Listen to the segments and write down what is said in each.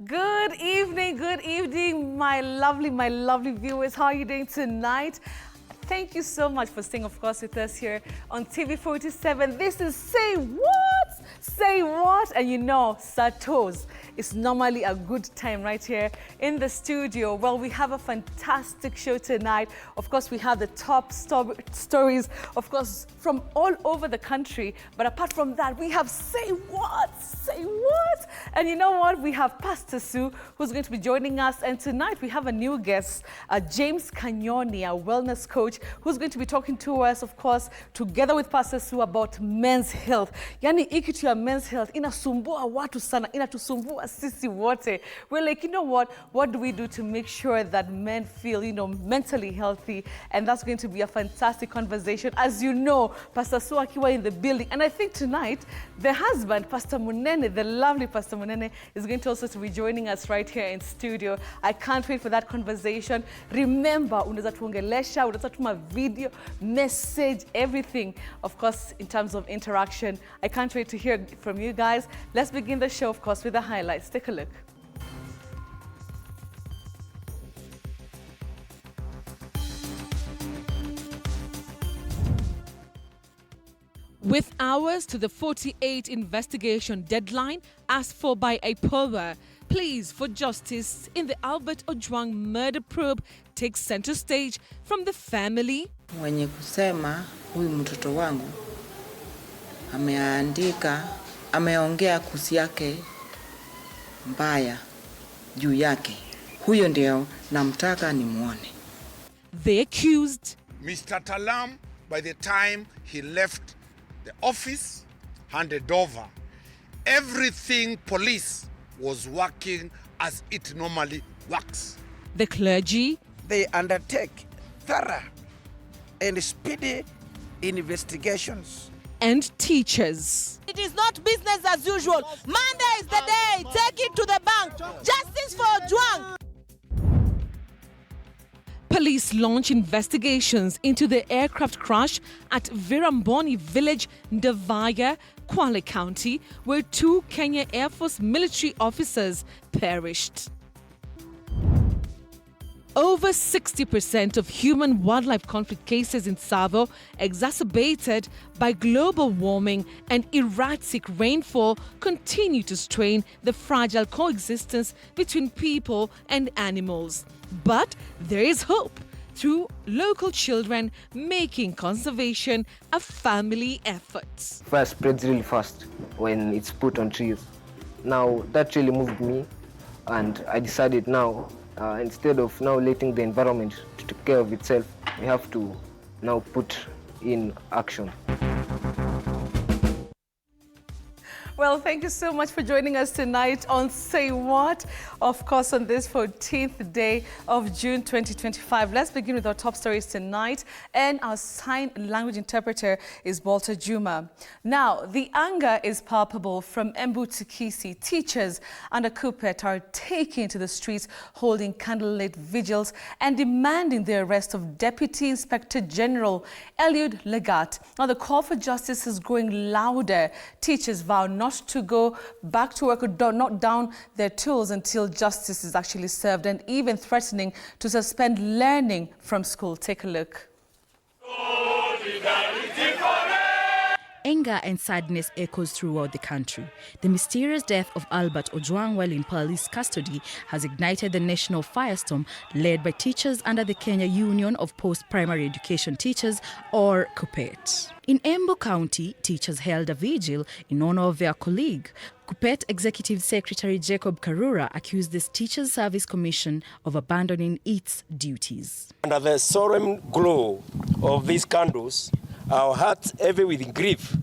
Good evening, my lovely viewers. How are you doing tonight? Thank you so much for staying, of course, with us here on TV47. This is Say What? Say What? And you know, Satos, it's normally a good time right here in the studio. Well, we have a fantastic show tonight. Of course, we have the top stories, of course, from all over the country. But apart from that, we have Say What? Say What? And you know what? We have Pastor Sue, who's going to be joining us. And tonight, we have a new guest, James Kanyoni, a wellness coach, who's going to be talking to us, of course, together with Pastor Sue about men's health. Yani ikitu ya men's health inasumbua watu sana, inatusumbua sisi wote. We're like, you know what do we do to make sure that men feel, mentally healthy? And that's going to be a fantastic conversation. As you know, Pastor Sue akiwa in the building. And I think tonight, the husband, Pastor Munene, the lovely Pastor Munene, is going to also be joining us right here in studio. I can't wait for that conversation. Remember, unaweza tuongelesha, unaweza tuma video, message, everything, of course, in terms of interaction. I can't wait to hear from you guys. Let's begin the show, of course, with the highlights. Take a look. With hours to the 48 investigation deadline asked for by IPOA, pleas for justice in the Albert Ojwang murder probe takes center stage from the family. Mwenye kusema huyu mtoto wangu ameongea kuhusu yake mbaya juu yake. Huyo ndio namtaka nimuone. They accused Mr. Talam, by the time he left the office, handed over, everything police was working as it normally works. The clergy. They undertake thorough and speedy investigations. And teachers. It is not business as usual. Monday is the day. Take it to the bank. Justice for Ojwang. Police launch investigations into the aircraft crash at Viramboni village, Ndavaya, Kwale County, where 2 Kenya Air Force military officers perished. Over 60% of human-wildlife conflict cases in Tsavo exacerbated by global warming and erratic rainfall continue to strain the fragile coexistence between people and animals. But there is hope through local children making conservation a family effort. Fire spreads really fast when it's put on trees. Now that really moved me, and I decided now, instead of now letting the environment to take care of itself, we have to now put in action. Well, thank you so much for joining us tonight on Say What, of course, on this 14th day of June 2025. Let's begin with our top stories tonight. And our sign language interpreter is Walter Juma. Now, the anger is palpable from Embu to Kisii. Teachers under Kupet are taking to the streets, holding candlelit vigils and demanding the arrest of Deputy Inspector General Eliud Legat. Now, the call for justice is growing louder. Teachers vow not to go back to work or knock down their tools until justice is actually served, and even threatening to suspend learning from school. Take a look. Anger and sadness echoes throughout the country. The mysterious death of Albert Ojwang while in police custody has ignited the national firestorm led by teachers under the Kenya Union of Post-Primary Education Teachers, or KUPPET. In Embu County, teachers held a vigil in honor of their colleague. KUPPET Executive Secretary Jacob Karura accused this Teachers Service Commission of abandoning its duties. Under the solemn glow of these candles, our hearts heavy with grief,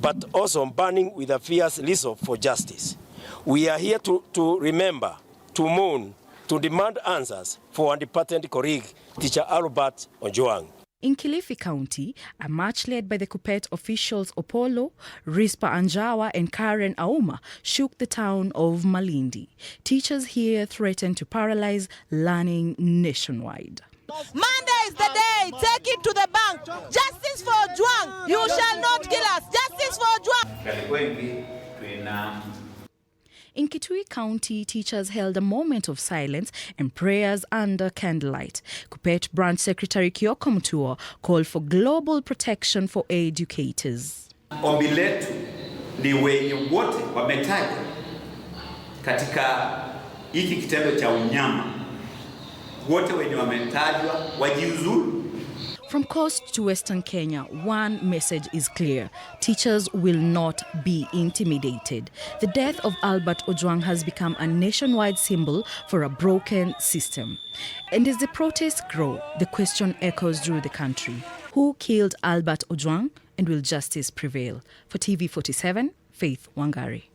but also burning with a fierce resolve for justice. We are here to remember, to mourn, to demand answers for our departed colleague, Teacher Albert Ojwang. In Kilifi County, a march led by the KUPPET officials Opolo, Rispa Anjawa and Karen Auma shook the town of Malindi. Teachers here threatened to paralyze learning nationwide. Monday is the day. Take it to the bank. Justice for Ojwang. You shall not kill us. Justice for Ojwang. In Kitui County, teachers held a moment of silence and prayers under candlelight. Kupet Branch Secretary Kyoko Mutua called for global protection for educators. Ombi letu ni wenye wote wametajwa katika hiki kitendo cha unyama, wote wenye wametajwa wajiuzulu. From coast to western Kenya, one message is clear. Teachers will not be intimidated. The death of Albert Ojwang has become a nationwide symbol for a broken system. And as the protests grow, the question echoes through the country. Who killed Albert Ojwang, and will justice prevail? For TV47, Faith Wangari.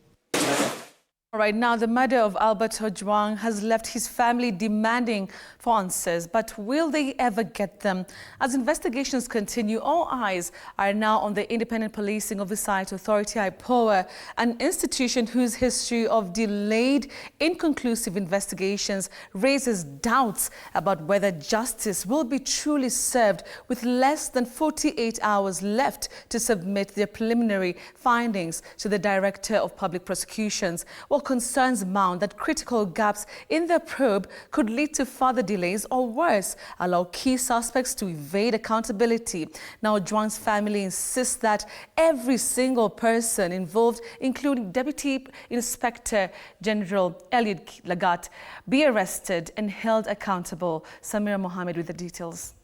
Right now, the murder of Albert Ojwang has left his family demanding for answers. But will they ever get them? As investigations continue, all eyes are now on the Independent Policing Oversight Authority, IPOA, an institution whose history of delayed, inconclusive investigations raises doubts about whether justice will be truly served with less than 48 hours left to submit their preliminary findings to the Director of Public Prosecutions. Well, concerns mount that critical gaps in the probe could lead to further delays or worse, allow key suspects to evade accountability. Now, Ojwang's family insists that every single person involved, including Deputy Inspector General Eliud Lagat, be arrested and held accountable. Samira Mohammed with the details.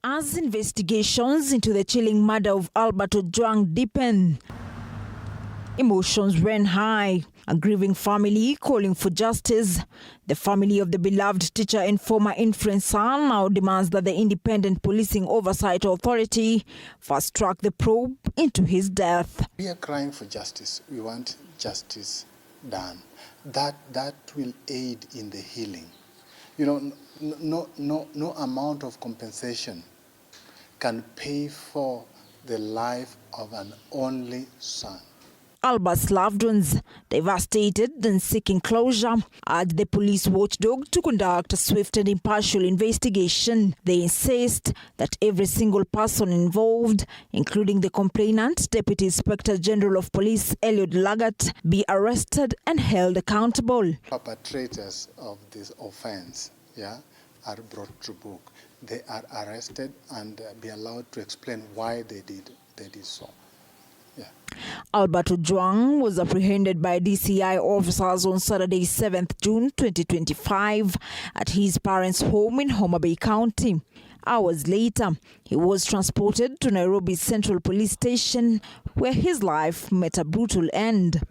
As investigations into the chilling murder of Albert Ojwang deepen, emotions ran high. A grieving family calling for justice. The family of the beloved teacher and former influencer now demands that the Independent Policing Oversight Authority fast-track the probe into his death. We are crying for justice. We want justice done. That will aid in the healing. You know, no amount of compensation can pay for the life of an only son. Albert's loved ones, devastated and seeking closure, urge the police watchdog to conduct a swift and impartial investigation. They insist that every single person involved, including the complainant, Deputy Inspector General of Police Eliud Lagat, be arrested and held accountable. Perpetrators of this offense, are brought to book. They are arrested and be allowed to explain why they did so. Albert Ojwang was apprehended by DCI officers on Saturday, 7th June 2025 at his parents' home in Homa Bay County. Hours later, he was transported to Nairobi's Central Police Station, where his life met a brutal end.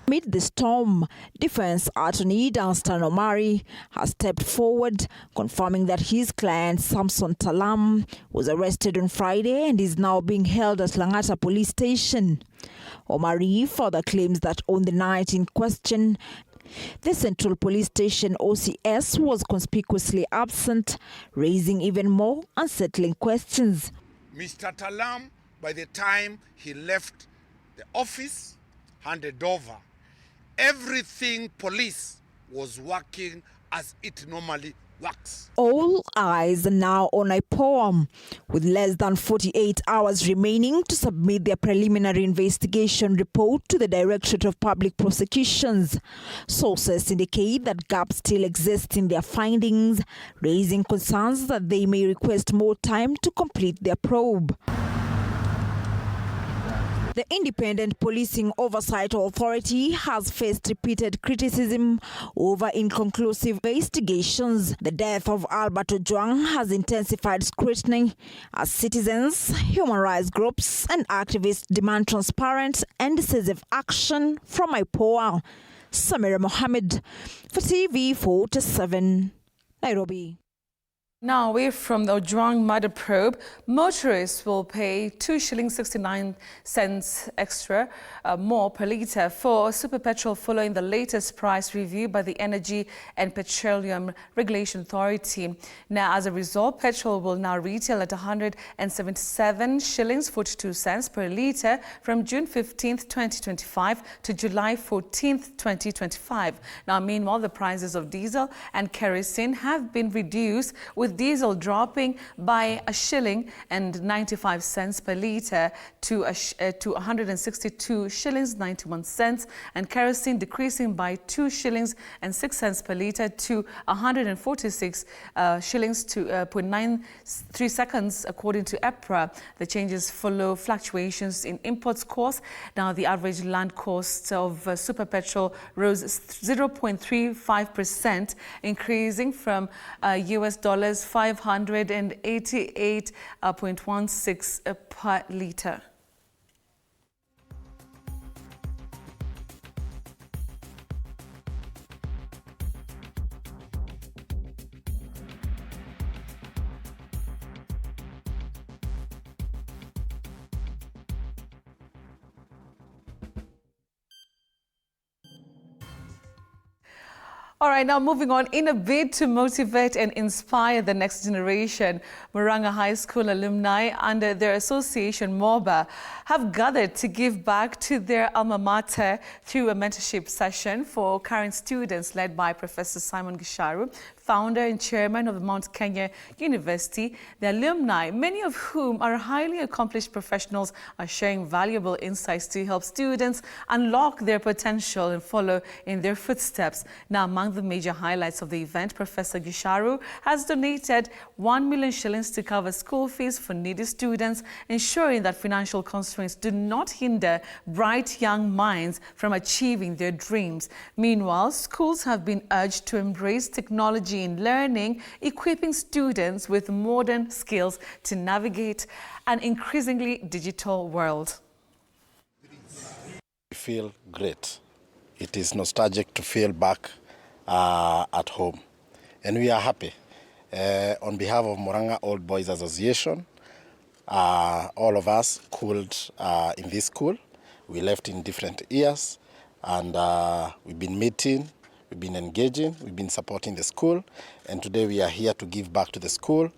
Amid the storm, Defense Attorney Danstan Omari has stepped forward, confirming that his client Samson Talam was arrested on Friday and is now being held at Langata Police Station. Omari further claims that on the night in question, the Central Police Station OCS was conspicuously absent, raising even more unsettling questions. Mr. Talam, by the time he left the office, handed over, everything police was working as it normally works. All eyes are now on IPOA, with less than 48 hours remaining to submit their preliminary investigation report to the Directorate of Public Prosecutions. Sources indicate that gaps still exist in their findings, raising concerns that they may request more time to complete their probe. The Independent Policing Oversight Authority has faced repeated criticism over inconclusive investigations. The death of Albert Ojwang has intensified scrutiny as citizens, human rights groups and activists demand transparent and decisive action from IPOA. Samira Mohammed for TV47, Nairobi. Now, away from the Ojwang murder probe, motorists will pay 2 shillings 69 cents extra more per litre for super petrol following the latest price review by the Energy and Petroleum Regulation Authority. Now, as a result, petrol will now retail at 177 shillings 42 cents per litre from June 15th, 2025 to July 14th, 2025. Now, meanwhile, the prices of diesel and kerosene have been reduced, with with diesel dropping by $1.95 per litre to 162 shillings 91 cents, and kerosene decreasing by 2 shillings and 6 cents per litre to 146 shillings to 0.93 seconds, according to EPRA. The changes follow fluctuations in imports costs. Now, the average land cost of super petrol rose 0.35%, increasing from US dollars 588.16 per litre. All right, now moving on. In a bid to motivate and inspire the next generation, Murang'a High School alumni under their association MOBA have gathered to give back to their alma mater through a mentorship session for current students led by Professor Simon Gisharu, founder and chairman of Mount Kenya University. The alumni, many of whom are highly accomplished professionals, are sharing valuable insights to help students unlock their potential and follow in their footsteps. Now, among the major highlights of the event, Professor Gisharu has donated 1 million shillings to cover school fees for needy students, ensuring that financial constraints do not hinder bright young minds from achieving their dreams. Meanwhile, schools have been urged to embrace technology in learning, equipping students with modern skills to navigate an increasingly digital world. We feel great. It is nostalgic to feel back at home, and we are happy. On behalf of Murang'a Old Boys Association, all of us schooled in this school. We left in different years, and we've been meeting, we've been engaging, we've been supporting the school, and today we are here to give back to the school.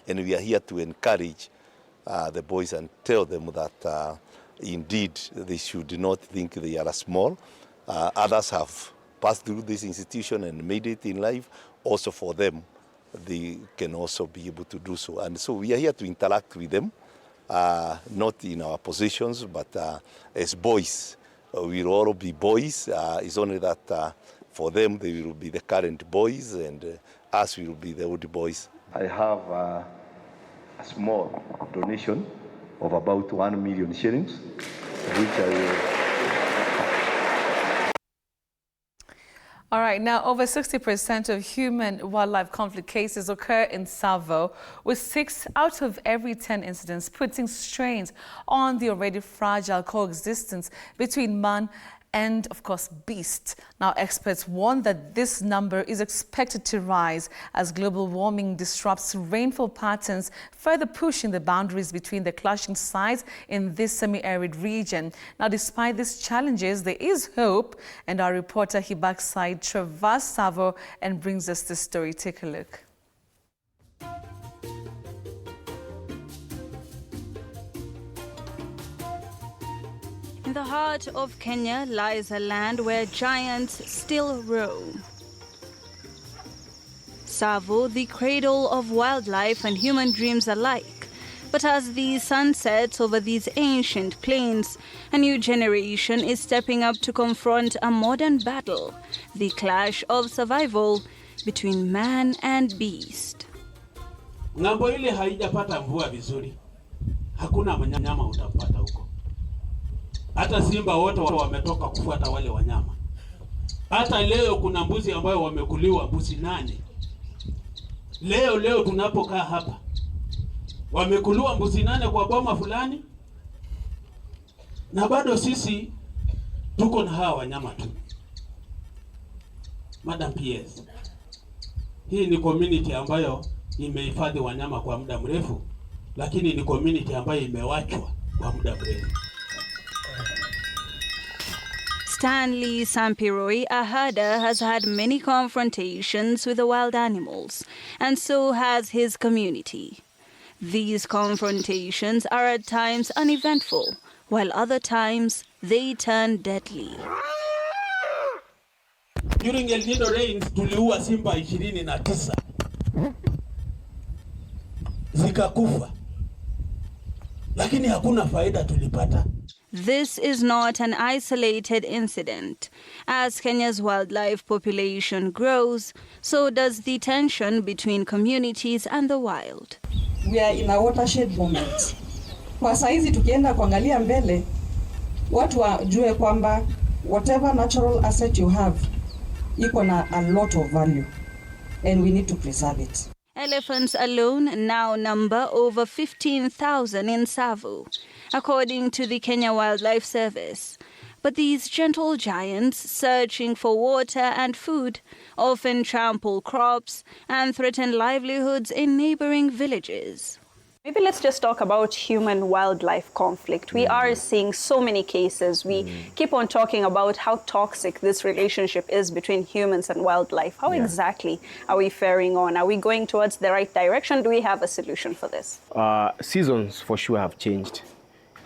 And we are here to encourage the boys and tell them that indeed they should not think they are small. Others have passed through this institution and made it in life. Also for them, they can also be able to do so. And so we are here to interact with them, not in our positions, but as boys. We will all be boys. It's only that for them, they will be the current boys, and us will be the old boys. I have a small donation of about 1 million shillings, which I will... All right, now over 60% of human-wildlife conflict cases occur in Tsavo, with 6 out of every 10 incidents putting strains on the already fragile coexistence between man and, of course, beast. Now, experts warn that this number is expected to rise as global warming disrupts rainfall patterns, further pushing the boundaries between the clashing sides in this semi-arid region. Now, despite these challenges, there is hope, and our reporter Hibakside traversed Tsavo and brings us this story. Take a look. In the heart of Kenya lies a land where giants still roam. Tsavo, the cradle of wildlife and human dreams alike. But as the sun sets over these ancient plains, a new generation is stepping up to confront a modern battle, the clash of survival between man and beast. Ng'ambo ile haijapata mvua vizuri. Hakuna mnyama utapata huko. Hata simba wote wametoka kufuata wale wanyama. Hata leo kuna mbuzi ambayo wamekuliwa, mbuzi 8. Leo tunapokaa hapa, wamekuliwa mbuzi 8 kwa boma fulani, na bado sisi tuko na hawa wanyama tu. Madam PS, hii ni community ambayo imehifadhi wanyama kwa muda mrefu, lakini ni community ambayo imewachwa kwa muda mrefu. Stanley Sampiroi, a herder, has had many confrontations with the wild animals, and so has his community. These confrontations are at times uneventful, while other times they turn deadly. During El Nino rains, tuliua simba 29. ikakufa, lakini hakuna faida tulipata. This is not an isolated incident. As Kenya's wildlife population grows, so does the tension between communities and the wild. We are in a watershed moment. Kwa saizi tukienda kuangalia mbele, watu wajue kwamba whatever natural asset you have, iko na a lot of value, and we need to preserve it. Elephants alone now number over 15,000 in Tsavo, according to the Kenya Wildlife Service. But these gentle giants, searching for water and food, often trample crops and threaten livelihoods in neighboring villages. Maybe let's just talk about human-wildlife conflict. We are seeing so many cases. We keep on talking about how toxic this relationship is between humans and wildlife. How exactly are we faring on? Are we going towards the right direction? Do we have a solution for this? Seasons for sure have changed.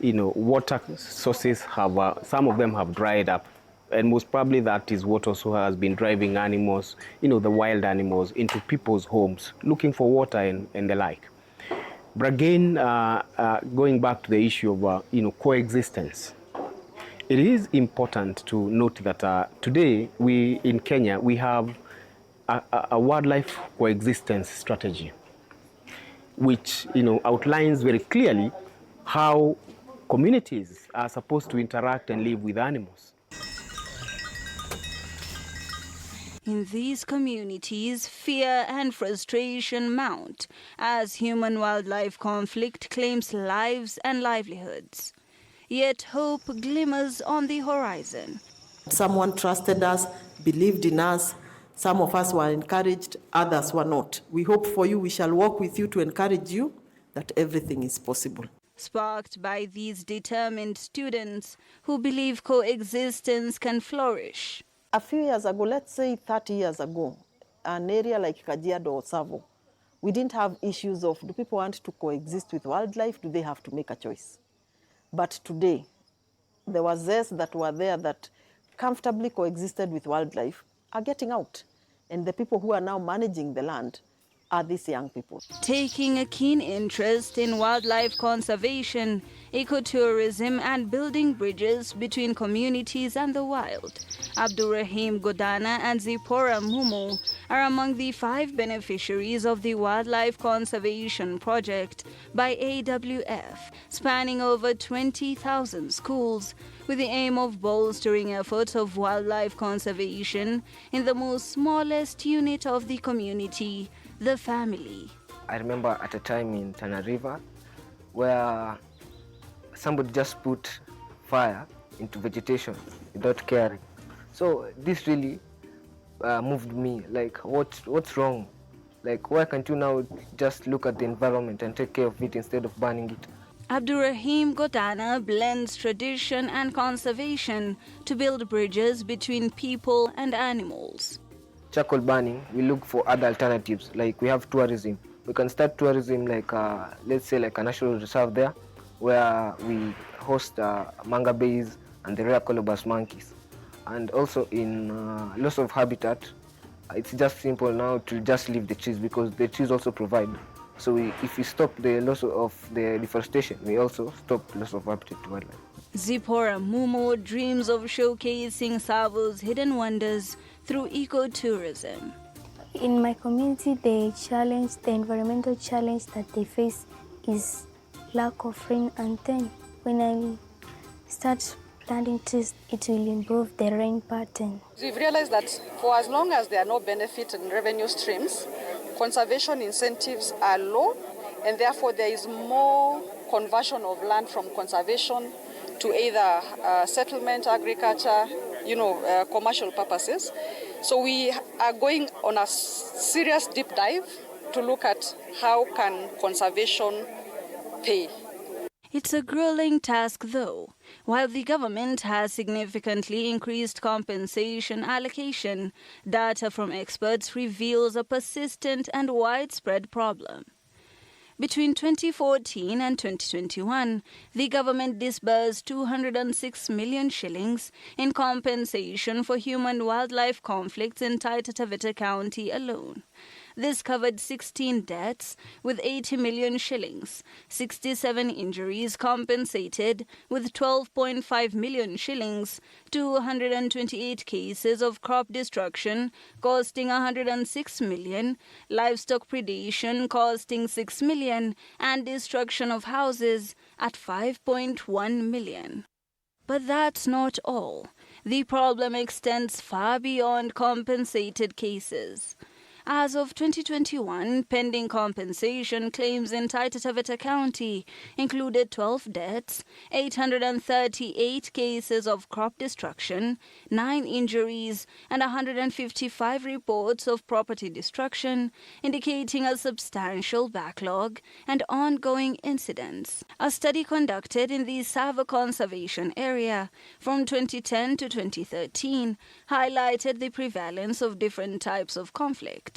You know, water sources have, some of them have dried up. And most probably that is what also has been driving animals, you know, the wild animals into people's homes, looking for water and the like. But again, going back to the issue of you know, coexistence, it is important to note that today we in Kenya we have a wildlife coexistence strategy, which outlines very clearly how communities are supposed to interact and live with animals. In these communities, fear and frustration mount as human-wildlife conflict claims lives and livelihoods. Yet hope glimmers on the horizon. Someone trusted us, believed in us. Some of us were encouraged, others were not. We hope for you, we shall work with you to encourage you that everything is possible. Sparked by these determined students who believe coexistence can flourish. A few years ago, let's say 30 years ago, an area like Kyallo or Tsavo, we didn't have issues of do people want to coexist with wildlife, do they have to make a choice? But today, the wazes that were there that comfortably coexisted with wildlife are getting out. And the people who are now managing the land are these young people. Taking a keen interest in wildlife conservation, ecotourism and building bridges between communities and the wild, Abdurrahim Godana and Zipporah Mumo are among the 5 beneficiaries of the Wildlife Conservation Project by AWF, spanning over 20,000 schools, with the aim of bolstering efforts of wildlife conservation in the most smallest unit of the community, the family. I remember at a time in Tana River where somebody just put fire into vegetation without caring. So this really moved me, like what's wrong? Like why can't you now just look at the environment and take care of it instead of burning it? Abdurrahim Godana blends tradition and conservation to build bridges between people and animals. Charcoal burning, we look for other alternatives, like we have tourism. We can start tourism like, let's say like a national reserve there, where we host manga bays and the rare colobus monkeys. And also in loss of habitat, it's just simple now to just leave the trees because the trees also provide. So if we stop the loss of the deforestation, we also stop the loss of habitat to wildlife. Zipporah Mumo dreams of showcasing Tsavo's hidden wonders through ecotourism. In my community, the environmental challenge that they face is lack of rain, and then when I start planting trees, it will improve the rain pattern. We've realized that for as long as there are no benefit and revenue streams, conservation incentives are low, and therefore there is more conversion of land from conservation to either settlement, agriculture, commercial purposes. So we are going on a serious deep dive to look at how can conservation pay. It's a grueling task though. While the government has significantly increased compensation allocation, data from experts reveals a persistent and widespread problem. Between 2014 and 2021, the government disbursed 206 million shillings in compensation for human-wildlife conflicts in Taita Taveta County alone. This covered 16 deaths with 80 million shillings, 67 injuries compensated with 12.5 million shillings, 228 cases of crop destruction costing 106 million, livestock predation costing 6 million, and destruction of houses at 5.1 million. But that's not all. The problem extends far beyond compensated cases. As of 2021, pending compensation claims in Taita Taveta County included 12 deaths, 838 cases of crop destruction, 9 injuries, and 155 reports of property destruction, indicating a substantial backlog and ongoing incidents. A study conducted in the Savo Conservation Area from 2010 to 2013 highlighted the prevalence of different types of conflict.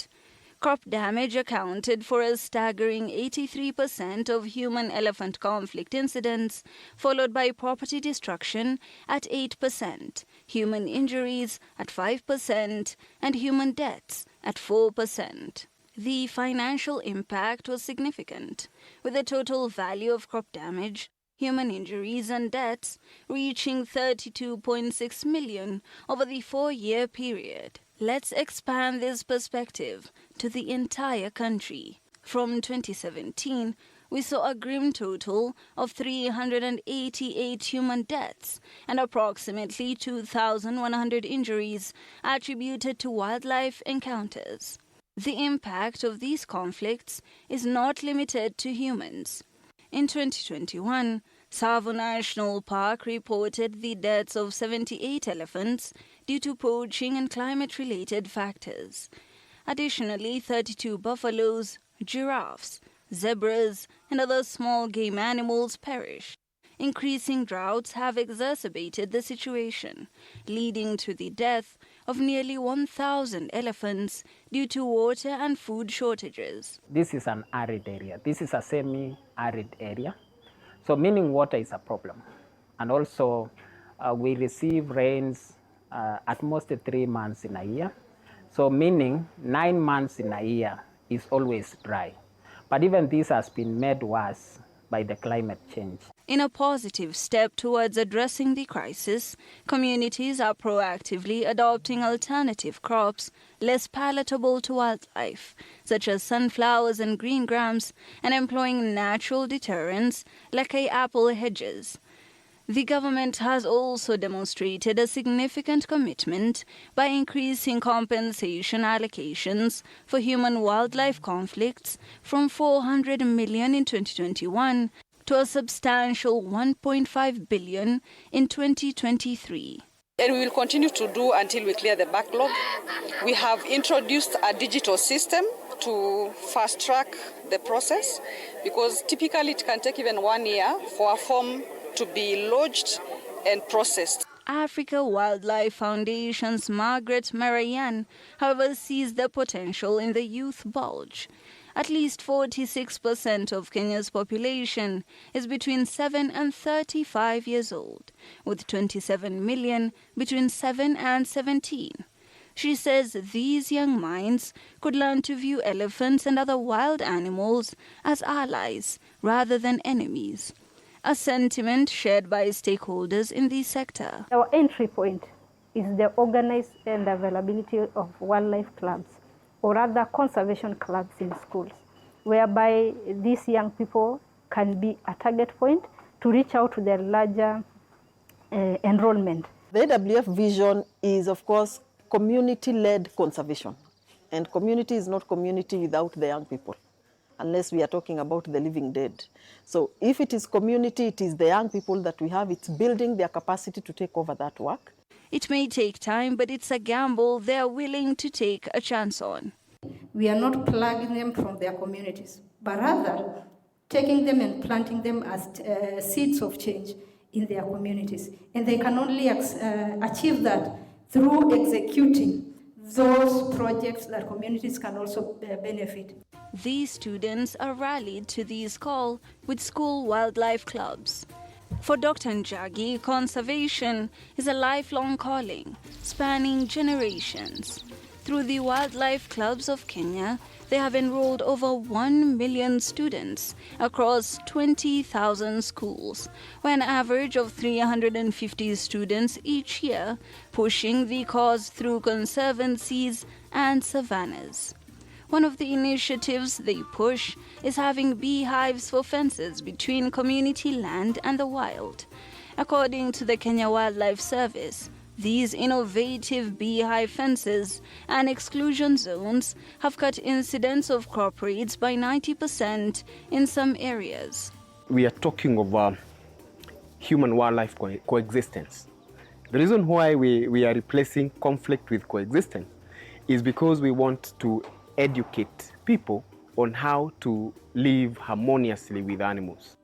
Crop damage accounted for a staggering 83% of human-elephant conflict incidents, followed by property destruction at 8%, human injuries at 5%, and human deaths at 4%. The financial impact was significant, with the total value of crop damage, human injuries and deaths reaching 32.6 million over the 4-year period. Let's expand this perspective to the entire country. From 2017, we saw a grim total of 388 human deaths and approximately 2,100 injuries attributed to wildlife encounters. The impact of these conflicts is not limited to humans. In 2021, Savo National Park reported the deaths of 78 elephants due to poaching and climate-related factors. Additionally, 32 buffaloes, giraffes, zebras, and other small game animals perished. Increasing droughts have exacerbated the situation, leading to the death of nearly 1,000 elephants due to water and food shortages. This is an arid area. This is a semi-arid area. So meaning water is a problem. And also we receive rains at most 3 months in a year. So meaning 9 months in a year is always dry. But even this has been made worse by the climate change. In a positive step towards addressing the crisis, communities are proactively adopting alternative crops less palatable to wildlife, such as sunflowers and green grams, and employing natural deterrents like apple hedges. The government has also demonstrated a significant commitment by increasing compensation allocations for human-wildlife conflicts from 400 million in 2021 to a substantial 1.5 billion in 2023. And we will continue to do until we clear the backlog. We have introduced a digital system to fast-track the process, because typically it can take even 1 year for a form to be lodged and processed. Africa Wildlife Foundation's Margaret Marayan, however, sees the potential in the youth bulge. At least 46% of Kenya's population is between 7 and 35 years old, with 27 million between 7 and 17. She says these young minds could learn to view elephants and other wild animals as allies rather than enemies, a sentiment shared by stakeholders in the sector. Our entry point is the organized and availability of wildlife clubs or other conservation clubs in schools, whereby these young people can be a target point to reach out to their larger enrollment. The AWF vision is, of course, community-led conservation. And community is not community without the young people, unless we are talking about the living dead. So if it is community, it is the young people that we have. It's building their capacity to take over that work. It may take time, but it's a gamble they're willing to take a chance on. We are not plugging them from their communities, but rather taking them and planting them as seeds of change in their communities. And they can only achieve that through executing those projects that communities can also benefit. These students are rallied to this call with school wildlife clubs. For Dr. Njagi, conservation is a lifelong calling, spanning generations. Through the wildlife clubs of Kenya, they have enrolled over 1 million students across 20,000 schools, with an average of 350 students each year, pushing the cause through conservancies and savannas. One of the initiatives they push is having beehives for fences between community land and the wild. According to the Kenya Wildlife Service, these innovative beehive fences and exclusion zones have cut incidents of crop raids by 90% in some areas. We are talking of human-wildlife coexistence. The reason why we are replacing conflict with coexistence is because we want to educate people on how to live harmoniously with animals.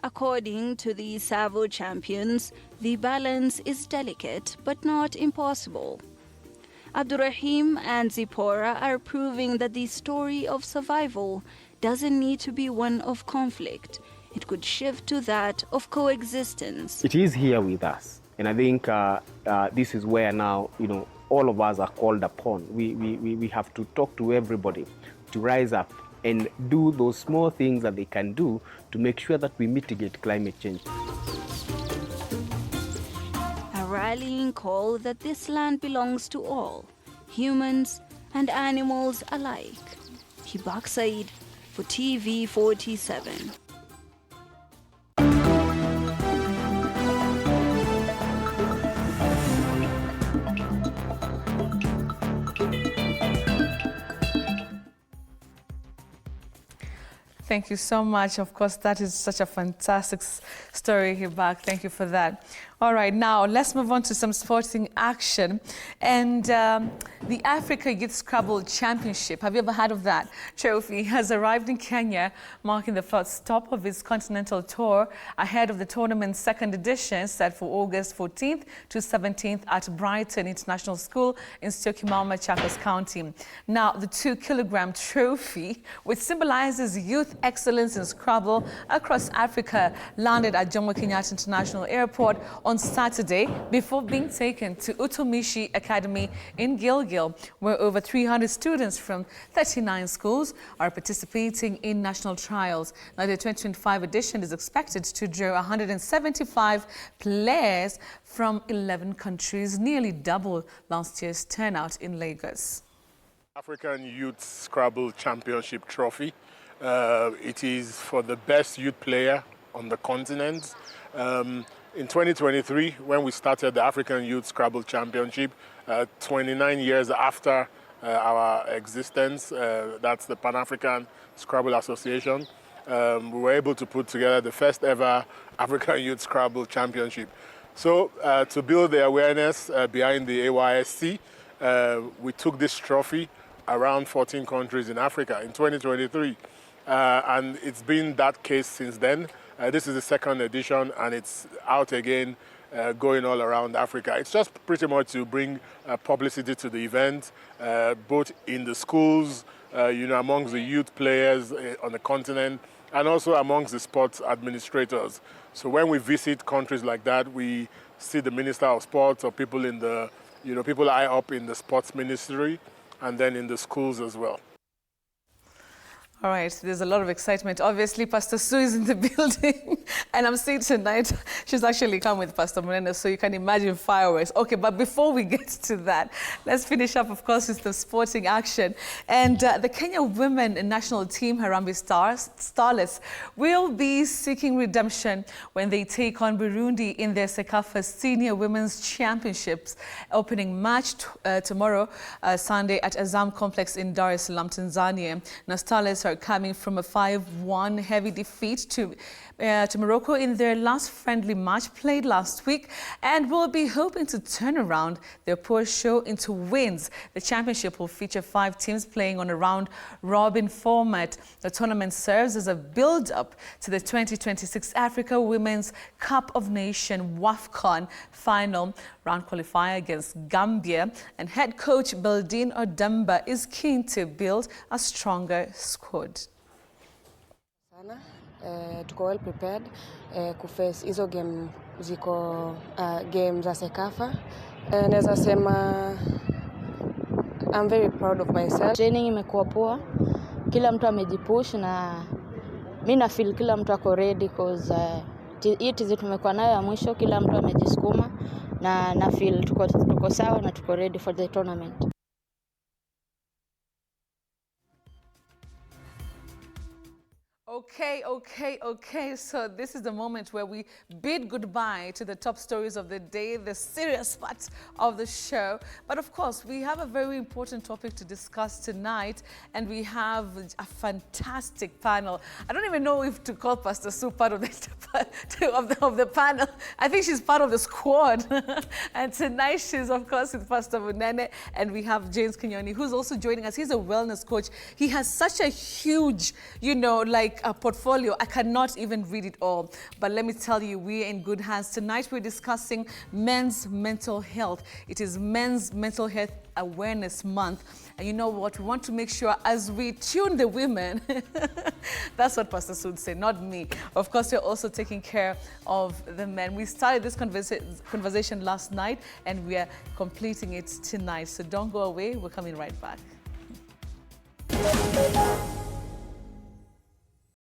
According to the Savo champions, the balance is delicate but not impossible. Abdurrahim and Zipporah are proving that the story of survival doesn't need to be one of conflict. It could shift to that of coexistence. It is here with us, and I think this is where now, all of us are called upon. We have to talk to everybody to rise up and do those small things that they can do to make sure that we mitigate climate change. A rallying call that this land belongs to all, humans and animals alike. Hibak Said for TV47. Thank you so much. Of course, that is such a fantastic story, Hibak. Thank you for that. All right, now let's move on to some sporting action. And the Africa Youth Scrabble Championship, have you ever heard of that? Trophy has arrived in Kenya, marking the first stop of its continental tour ahead of the tournament's second edition set for August 14th to 17th at Brighton International School in Syokimau, Machakos County. Now, the 2-kilogram trophy, which symbolizes youth excellence in Scrabble across Africa, landed at Jomo Kenyatta International Airport on Saturday before being taken to Utumishi Academy in Gilgil, where over 300 students from 39 schools are participating in national trials. Now, the 2025 edition is expected to draw 175 players from 11 countries, nearly double last year's turnout in Lagos. African Youth Scrabble Championship Trophy. It is for the best youth player on the continent. In 2023, when we started the African Youth Scrabble Championship, 29 years after our existence, that's the Pan-African Scrabble Association, we were able to put together the first ever African Youth Scrabble Championship. So to build the awareness behind the AYSC, we took this trophy around 14 countries in Africa in 2023. And it's been that case since then. This is the second edition, and it's out again, going all around Africa. It's just pretty much to bring publicity to the event, both in the schools, amongst the youth players on the continent, and also amongst the sports administrators. So when we visit countries like that, we see the Minister of Sports or people in the, people high up in the sports ministry, and then in the schools as well. All right, there's a lot of excitement. Obviously, Pastor Sue is in the building, and I'm seeing tonight, she's actually come with Pastor Moreno, so you can imagine fireworks. Okay, but before we get to that, let's finish up, of course, with the sporting action. And the Kenya women national team, Harambee Starlets, will be seeking redemption when they take on Burundi in their Sekafa Senior Women's Championships, opening match tomorrow, Sunday, at Azam Complex in Dar es Salaam, Tanzania. Now, Starlets are coming from a 5-1 heavy defeat to Morocco in their last friendly match played last week, and will be hoping to turn around their poor show into wins. The championship will feature 5 teams playing on a round-robin format. The tournament serves as a build-up to the 2026 Africa Women's Cup of Nations WAFCON final round qualifier against Gambia, and head coach Beldine Odemba is keen to build a stronger squad. Tuko well prepared kuface hizo game ziko game za Sekafa. Naweza sema I'm very proud of myself. Training imekuwa poa. Kila mtu amejipush na mimi na feel kila mtu ako ready because hii tizi tumekuwa nayo ya mwisho, kila mtu amejisukuma na feel tuko sawa na tuko ready for the tournament. Okay. So this is the moment where we bid goodbye to the top stories of the day, the serious parts of the show. But of course, we have a very important topic to discuss tonight, and we have a fantastic panel. I don't even know if to call Pastor Sue part of the panel. I think she's part of the squad. And tonight she's, of course, with Pastor Munene, and we have James Kinyoni, who's also joining us. He's a wellness coach. He has such a huge, a portfolio. I cannot even read it all. But let me tell you, we're in good hands. Tonight we're discussing men's mental health. It is Men's Mental Health Awareness Month. And you know what? We want to make sure as we tune the women, that's what Pastor Sud said, not me. Of course, we're also taking care of the men. We started this conversation last night, and we are completing it tonight. So don't go away. We're coming right back.